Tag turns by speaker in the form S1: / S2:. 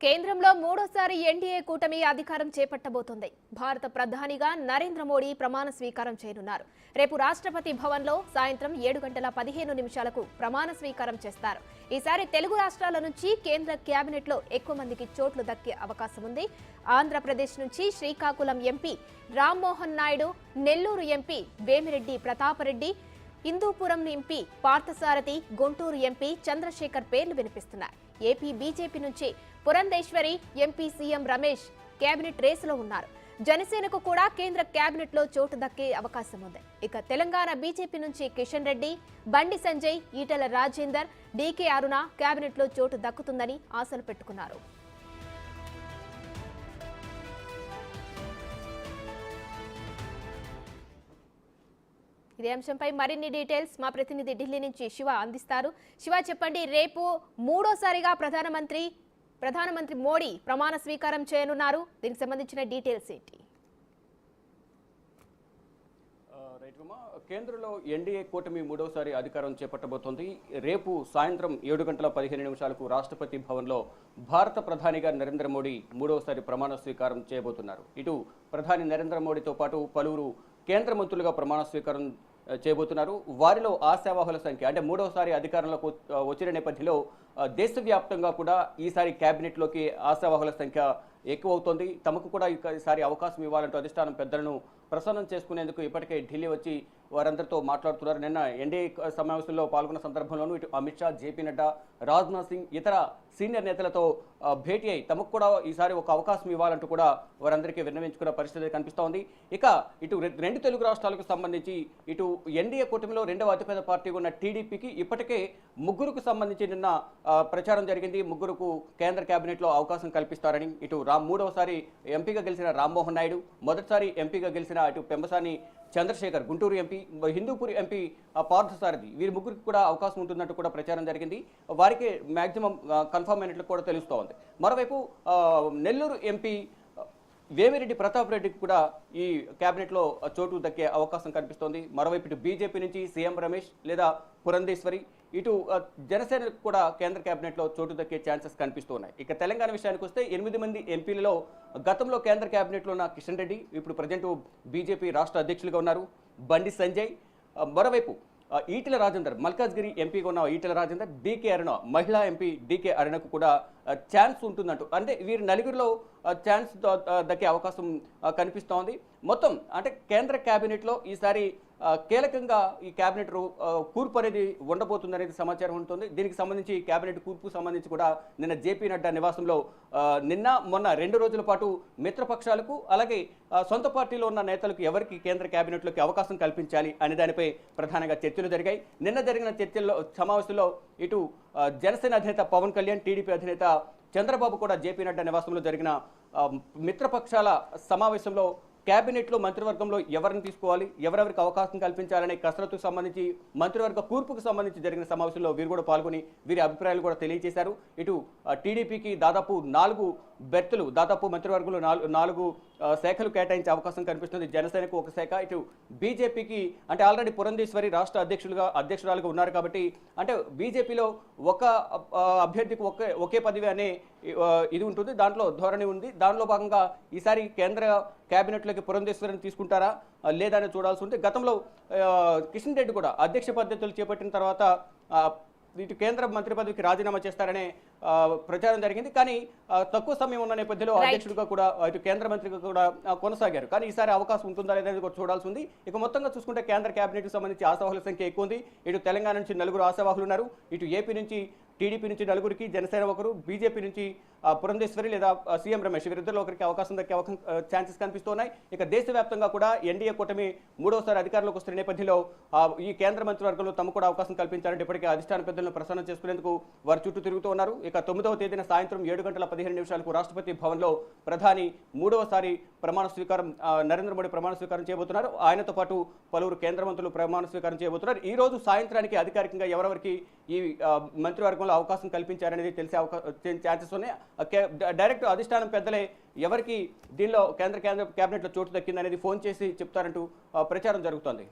S1: కేంద్రంలో మూడోసారి ఎన్డీఏ కూటమి అధికారం చేపట్టబోతోంది. భారత ప్రధానిగా నరేంద్ర మోడీ ప్రమాణ స్వీకారం చేయనున్నారు. రేపు రాష్ట్రపతి భవన్లో సాయంత్రం 7:15 ప్రమాణ స్వీకారం చేస్తారు. ఈసారి తెలుగు రాష్ట్రాల నుంచి కేంద్ర కేబినెట్లో ఎక్కువ మందికి చోట్లు దక్కే అవకాశం ఉంది. ఆంధ్రప్రదేశ్ నుంచి Srikakulam MP Rammohan Naidu, Nellore MP Vemireddy Pratap Reddy, Hindupuram MP Parthasarathi, Guntur MP Chandrashekar పేర్లు వినిపిస్తున్నాయి. ఏపీ బీజేపీ నుంచి Purandeswari, MP CM Ramesh cabinet రేసులో ఉన్నారు. జనసేనకు కూడా కేంద్ర కేబినెట్ లో చోటు దక్కే అవకాశం ఉంది. ఇక తెలంగాణ బీజేపీ నుంచి కిషన్ రెడ్డి, బండి సంజయ్, ఈటెల రాజేందర్, డీకే అరుణ కేబినెట్ లో చోటు దక్కుతుందని ఆశలు పెట్టుకున్నారు. ఇదే అంశంపై మరిన్ని డీటెయిల్స్ మా ప్రతినిధి ఢిల్లీ నుంచి శివ అందిస్తారు. శివ, చెప్పండి, రేపు మూడోసారిగా ప్రధానమంత్రి మోడీ ప్రమాణ స్వీకారం చేయనున్నారు. దీనికి సంబంధించిన డీటెయిల్స్ ఏంటి?
S2: కేంద్రంలో ఎన్డీఏ కూటమి మూడోసారి అధికారం చేపట్టబోతోంది. రేపు సాయంత్రం 7:15 రాష్ట్రపతి భవన్లో భారత ప్రధానిగా నరేంద్ర మోడీ మూడోసారి ప్రమాణ స్వీకారం చేయబోతున్నారు. ఇటు ప్రధాని నరేంద్ర మోడీతో పాటు పలువురు కేంద్ర మంత్రులుగా ప్రమాణ స్వీకారం చేయబోతున్నారు. వారిలో ఆశావాహుల సంఖ్య అంటే మూడోసారి అధికారంలోకి వచ్చిన నేపథ్యంలో దేశవ్యాప్తంగా కూడా ఈసారి కేబినెట్లోకి ఆశావాహుల సంఖ్య ఎక్కువ అవుతోంది. తమకు కూడా ఈసారి అవకాశం ఇవ్వాలంటూ అధిష్టానం పెద్దలను ప్రసన్నం చేసుకునేందుకు ఇప్పటికే ఢిల్లీ వచ్చి వారందరితో మాట్లాడుతున్నారు. నిన్న ఎన్డీఏ సమావేశంలో పాల్గొన్న సందర్భంలోనూ ఇటు అమిత్ షా, జేపీ నడ్డా, రాజ్నాథ్ సింగ్ ఇతర సీనియర్ నేతలతో భేటీ అయి తమకు కూడా ఈసారి ఒక అవకాశం ఇవ్వాలంటూ కూడా వారందరికీ విన్నవించుకున్న పరిస్థితి కనిపిస్తోంది. ఇక ఇటు రెండు తెలుగు రాష్ట్రాలకు సంబంధించి ఇటు ఎన్డీఏ కూటమిలో రెండవ అతిపెద్ద పార్టీ ఉన్న టీడీపీకి ఇప్పటికే ముగ్గురుకు సంబంధించి నిన్న ప్రచారం జరిగింది. ముగ్గురుకు కేంద్ర కేబినెట్లో అవకాశం కల్పిస్తారని ఇటు మూడవసారి ఎంపీగా గెలిచిన రామ్మోహన్ నాయుడు, మొదటిసారి ఎంపీగా గెలిచిన ఇటు పెంబసాని చంద్రశేఖర్, గుంటూరు ఎంపీ, హిందూపూర్ ఎంపీ పార్థసారథి, వీరి ముగ్గురికి కూడా అవకాశం ఉంటుందంటూ కూడా ప్రచారం జరిగింది. వారికి మాక్సిమం కన్ఫర్మ్ అయినట్లు కూడా తెలుస్తోంది. మరోవైపు నెల్లూరు ఎంపీ వేమిరెడ్డి ప్రతాప్ రెడ్డికి కూడా ఈ కేబినెట్లో చోటు దక్కే అవకాశం కనిపిస్తోంది. మరోవైపు ఇటు బీజేపీ నుంచి సీఎం రమేష్ లేదా పురంధేశ్వరి, ఇటు జనసేనకు కూడా కేంద్ర కేబినెట్లో చోటు దక్కే ఛాన్సెస్ కనిపిస్తున్నాయి. ఇక తెలంగాణ విషయానికి వస్తే 8 మంది ఎంపీలలో గతంలో కేంద్ర కేబినెట్లో ఉన్న కిషన్ రెడ్డి ఇప్పుడు ప్రజెంట్ బీజేపీ రాష్ట్ర అధ్యక్షులుగా ఉన్నారు. బండి సంజయ్, మరోవైపు ఈటెల రాజేందర్, మల్కాజ్గిరి ఎంపీగా ఉన్న ఈటెల రాజేందర్, డీకే అరుణ మహిళా ఎంపీ డీకే అరుణకు కూడా ఛాన్స్ ఉంటుందంటూ అంటే వీరి నలుగురిలో ఛాన్స్ దక్కే అవకాశం కనిపిస్తోంది. మొత్తం అంటే కేంద్ర కేబినెట్లో ఈసారి కీలకంగా ఈ కేబినెట్ కూర్పు అనేది ఉండబోతుందనేది సమాచారం ఉంటుంది. దీనికి సంబంధించి కేబినెట్ కూర్పుకు సంబంధించి కూడా నిన్న జేపీ నడ్డా నివాసంలో నిన్న మొన్న 2 రోజుల పాటు మిత్రపక్షాలకు అలాగే సొంత పార్టీలో ఉన్న నేతలకు ఎవరికి కేంద్ర కేబినెట్లోకి అవకాశం కల్పించాలి అనే దానిపై ప్రధానంగా చర్చలు జరిగాయి. నిన్న జరిగిన సమావేశంలో ఇటు జనసేన అధినేత పవన్ కళ్యాణ్, టీడీపీ అధినేత చంద్రబాబు కూడా జేపీ నడ్డా నివాసంలో జరిగిన మిత్రపక్షాల సమావేశంలో కేబినెట్లో మంత్రివర్గంలో ఎవరిని తీసుకోవాలి, ఎవరెవరికి అవకాశం కల్పించాలనే కసరత్తుకు సంబంధించి మంత్రివర్గ కూర్పుకు సంబంధించి జరిగిన సమావేశంలో వీరు కూడా పాల్గొని వీరి అభిప్రాయాలు కూడా తెలియజేశారు. ఇటు టీడీపీకి దాదాపు 4 బెర్తులు, దాదాపు మంత్రివర్గంలో 4 శాఖలు కేటాయించే అవకాశం కనిపిస్తుంది. జనసేనకు ఒక శాఖ, ఇటు బీజేపీకి అంటే ఆల్రెడీ పురంధేశ్వరి రాష్ట్ర అధ్యక్షురాలుగా ఉన్నారు కాబట్టి అంటే బీజేపీలో ఒక అభ్యర్థికి ఒకే పదవి అనే ఇది ఉంటుంది, దాంట్లో ధోరణి ఉంది. దానిలో భాగంగా ఈసారి కేంద్ర కేబినెట్లోకి పురంధేశ్వరిని తీసుకుంటారా లేదా అని చూడాల్సి ఉంది. గతంలో కిషన్ రెడ్డి కూడా అధ్యక్ష పద్ధతులు చేపట్టిన తర్వాత ఇటు కేంద్ర మంత్రి పదవికి రాజీనామా చేస్తారనే ప్రచారం జరిగింది. కానీ తక్కువ సమయం ఉన్న నేపథ్యంలో అధ్యక్షుడిగా కూడా ఇటు కేంద్ర మంత్రిగా కూడా కొనసాగారు. కానీ ఈసారి అవకాశం ఉంటుందా లేదని కూడా చూడాల్సి ఉంది. ఇక మొత్తంగా చూసుకుంటే కేంద్ర కేబినెట్కి సంబంధించి ఆశావాహుల సంఖ్య ఎక్కువ ఉంది. ఇటు తెలంగాణ నుంచి 4 ఆశావాహులు ఉన్నారు. ఇటు ఏపీ నుంచి టీడీపీ నుంచి 4కి, జనసేన ఒకరు, బీజేపీ నుంచి పురంధేశ్వరి లేదా సీఎం రమేష్ వీరిద్దరిలో ఒకరికి అవకాశం దక్కే ఛాన్సెస్ కనిపిస్తున్నాయి. ఇక దేశవ్యాప్తంగా కూడా ఎన్డీఏ కూటమి మూడోసారి అధికారంలోకి వస్తున్న నేపథ్యంలో ఈ కేంద్ర మంత్రివర్గంలో తమకు కూడా అవకాశం కల్పించాలంటే ఇప్పటికే అధిష్టాన పెద్దలను ప్రసన్నం చేసుకునేందుకు వారు చుట్టూ తిరుగుతూ ఉన్నారు. ఇక 9వ తేదీన సాయంత్రం 7:15 రాష్ట్రపతి భవన్లో ప్రధాని మూడవసారి ప్రమాణ స్వీకారం నరేంద్ర మోడీ ప్రమాణ స్వీకారం చేయబోతున్నారు. ఆయనతో పాటు పలువురు కేంద్ర మంత్రులు ప్రమాణ స్వీకారం చేయబోతున్నారు. ఈ రోజు సాయంత్రానికి అధికారికంగా ఎవరెవరికి ఈ మంత్రివర్గంలో అవకాశం కల్పించారనేది తెలిసే ఛాన్సెస్ ఉన్నాయి. డైరెక్ట్ అధిష్టానం పెద్దలే ఎవరికి దీనిలో కేంద్ర కేబినెట్లో చోటు దక్కిందనేది ఫోన్ చేసి చెప్తారంటూ ప్రచారం జరుగుతోంది.